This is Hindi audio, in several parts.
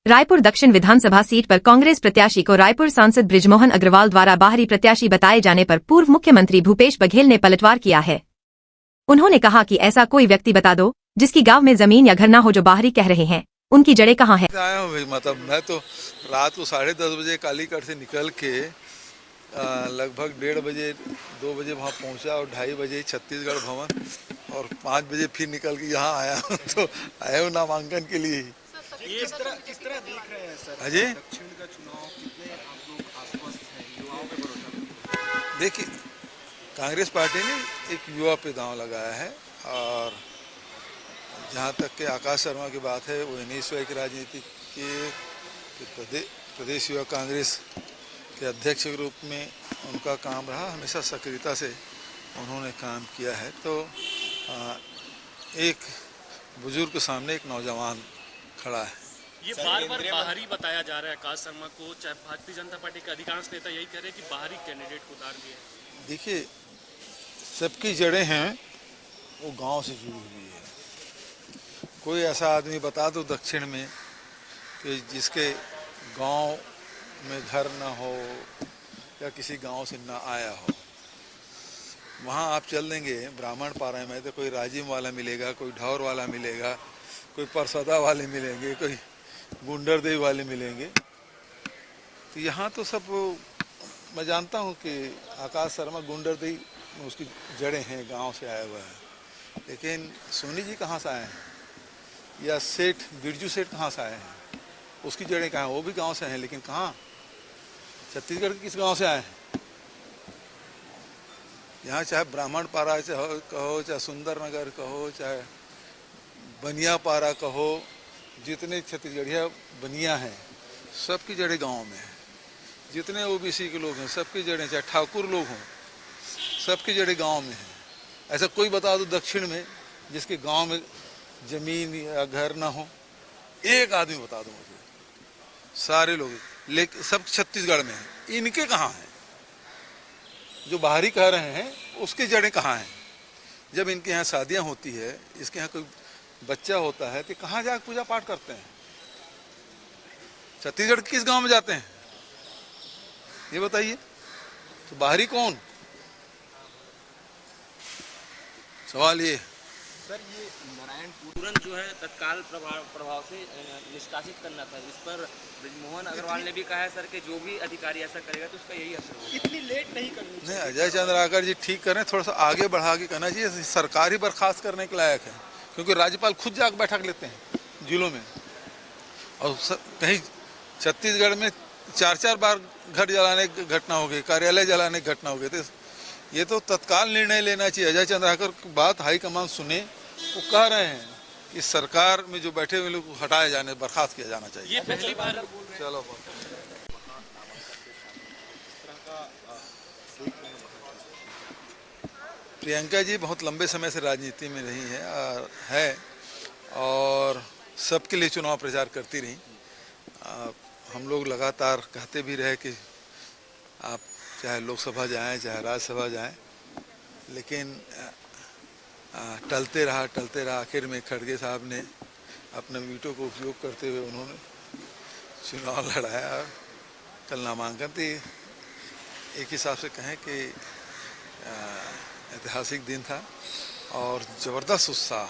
रायपुर दक्षिण विधानसभा सीट पर कांग्रेस प्रत्याशी को रायपुर सांसद बृजमोहन अग्रवाल द्वारा बाहरी प्रत्याशी बताए जाने पर पूर्व मुख्यमंत्री भूपेश बघेल ने पलटवार किया है। उन्होंने कहा कि ऐसा कोई व्यक्ति बता दो जिसकी गांव में जमीन या घर न हो जो बाहरी कह रहे हैं, उनकी जड़ें कहाँ हैं। आया हूँ भाई, मतलब मैं तो रात को 10:30 बजे कालीकट से निकल के लगभग 1:30 बजे 2 बजे वहाँ पहुँचा और 2:30 बजे छत्तीसगढ़ भवन और 5 बजे फिर निकल के यहाँ आया हूँ। तो आया हूँ नामांकन के लिए। किस तरह देख रहे हैं सर अजय दक्षिण का चुनाव, कितने आप लोग आश्वस्त हैं, युवाओं पे भरोसा? देखिए, कांग्रेस पार्टी ने एक युवा पे दांव लगाया है और जहाँ तक के आकाश शर्मा की बात है, वो NSY की राजनीति के प्रदेश युवा कांग्रेस के अध्यक्ष के रूप में उनका काम रहा, हमेशा सक्रियता से उन्होंने काम किया है। तो एक बुजुर्ग के सामने एक नौजवान खड़ा है। ये बार बार बाहरी बताया जा रहा है आकाश शर्मा को, चाहे भारतीय जनता पार्टी के अधिकांश नेता यही कह रहे हैं कि बाहरी कैंडिडेट को उतार दिया। देखिए, सबकी जड़ें हैं वो गांव से जुड़ी हुई है। कोई ऐसा आदमी बता दो दक्षिण में कि जिसके गांव में घर ना हो या किसी गांव से ना आया हो, वहाँ आप चल देंगे ब्राह्मण पारा में तो कोई राजिम वाला मिलेगा, कोई ढौर वाला मिलेगा, कोई परसदा वाले मिलेंगे, कोई गुंडरदेव वाले मिलेंगे। तो यहाँ तो सब मैं जानता हूँ कि आकाश शर्मा गुंडरदेव में उसकी जड़ें हैं, गांव से आया हुआ है। लेकिन सोनी जी कहाँ से आए हैं या सेठ बिरजू सेठ कहाँ से आए हैं, उसकी जड़ें कहाँ हैं? वो भी गांव से हैं, लेकिन कहाँ, छत्तीसगढ़ के किस गांव से आए हैं? यहाँ चाहे ब्राह्मण पारा कहो, चाहे सुंदर नगर कहो, चाहे बनिया पारा कहो, जितने छत्तीसगढ़िया बनिया हैं सबकी जड़ें गांव में है। जितने OBC के लोग हैं सबकी जड़ें, चाहे ठाकुर लोग हों, सबकी जड़ें गांव में है। ऐसा कोई बता दो दक्षिण में जिसके गांव में जमीन या घर ना हो, एक आदमी बता दो मुझे। सारे लोग, लेकिन सब छत्तीसगढ़ में है। इनके कहाँ हैं? जो बाहरी कह रहे हैं उसकी जड़ें कहाँ हैं? जब इनके यहाँ शादियाँ होती है, इसके यहाँ कोई बच्चा होता है तो कहाँ जाकर पूजा पाठ करते हैं? छत्तीसगढ़ किस गांव में जाते हैं ये बताइए? तो बाहरी कौन? सवाल ये। सर, ये नारायणपुर तुरंत जो है तत्काल प्रभाव से निष्कासित करना था। इस पर बृजमोहन अग्रवाल ने भी कहा है सर कि जो भी अधिकारी ऐसा करेगा तो उसका यही असर होगा। इतनी लेट नहीं करनी नहीं, अजय चंद्राकर जी ठीक करें, थोड़ा सा आगे बढ़ा के कहना चाहिए। सरकार ही बर्खास्त करने के लायक है, क्योंकि राज्यपाल खुद जाकर बैठक लेते हैं जिलों में। और कहीं छत्तीसगढ़ में 4-4 बार घर जलाने की घटना हो गई, कार्यालय जलाने की घटना हो गई। तो ये तो तत्काल निर्णय लेना चाहिए। अजय चंद्राकर की बात हाईकमान सुने, वो कह रहे हैं कि सरकार में जो बैठे हुए लोग को हटाए जाने, बर्खास्त किया जाना चाहिए। ये पहली बार चलो, प्रियंका जी बहुत लंबे समय से राजनीति में रही है और सबके लिए चुनाव प्रचार करती रही। हम लोग लगातार कहते भी रहे कि आप चाहे लोकसभा जाएं चाहे राज्यसभा जाएं, लेकिन टलते रहा। आखिर में खड़गे साहब ने अपने वीटो को उपयोग करते हुए उन्होंने चुनाव लड़ाया। कल नामांकन थी। एक हिसाब से कहें कि ऐतिहासिक दिन था और ज़बरदस्त उत्साह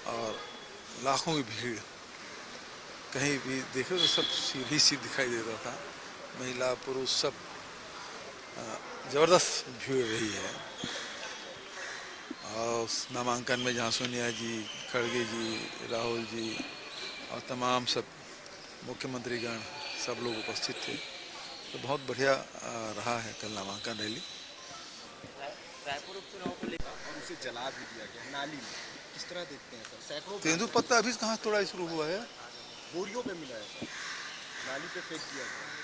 और लाखों की भीड़। कहीं भी देखो तो सब सीधी दिखाई देता था, महिला पुरुष सब, ज़बरदस्त भीड़ रही है। और उस नामांकन में जहाँ सोनिया जी, खड़गे जी, राहुल जी और तमाम सब मुख्यमंत्रीगण सब लोग उपस्थित थे। तो बहुत बढ़िया रहा है कल नामांकन रैली। रायपुर उपचुनाव को लेकर और उसे जला भी दिया गया नाली में, किस तरह देखते हैं सर? सैकड़ों तेंदुपत्ता अभी कहाँ तोड़ा शुरू हुआ है? बोरियों पे मिला है सर, नाली पे फेंक दिया गया।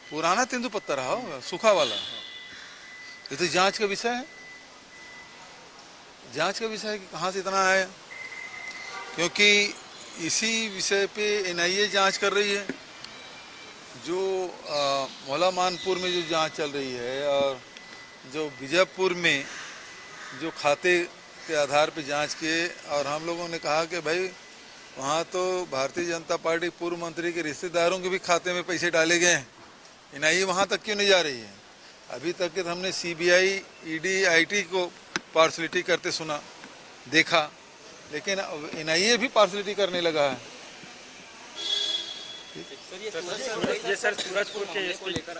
पुराना तेंदुपत्ता रहा होगा, सूखा वाला। ये तो जांच का विषय है। जांच का विषय है कि कहाँ से इतना आया, क्योंकि इसी विषय पे NIA जांच कर रही है। जो मौला मानपुर में जो जांच चल रही है और जो बीजापुर में जो खाते के आधार पे जांच किए, और हम लोगों ने कहा कि भाई वहाँ तो भारतीय जनता पार्टी पूर्व मंत्री के रिश्तेदारों के भी खाते में पैसे डाले गए हैं। एनआईए वहाँ तक क्यों नहीं जा रही है? अभी तक के हमने सीबीआई, ईडी, आईटी को पार्शलिटी करते सुना, देखा, लेकिन अब एनआईए भी पार्शलिटी करने लगा है। सर ये सूरजपुर के इसको लेकर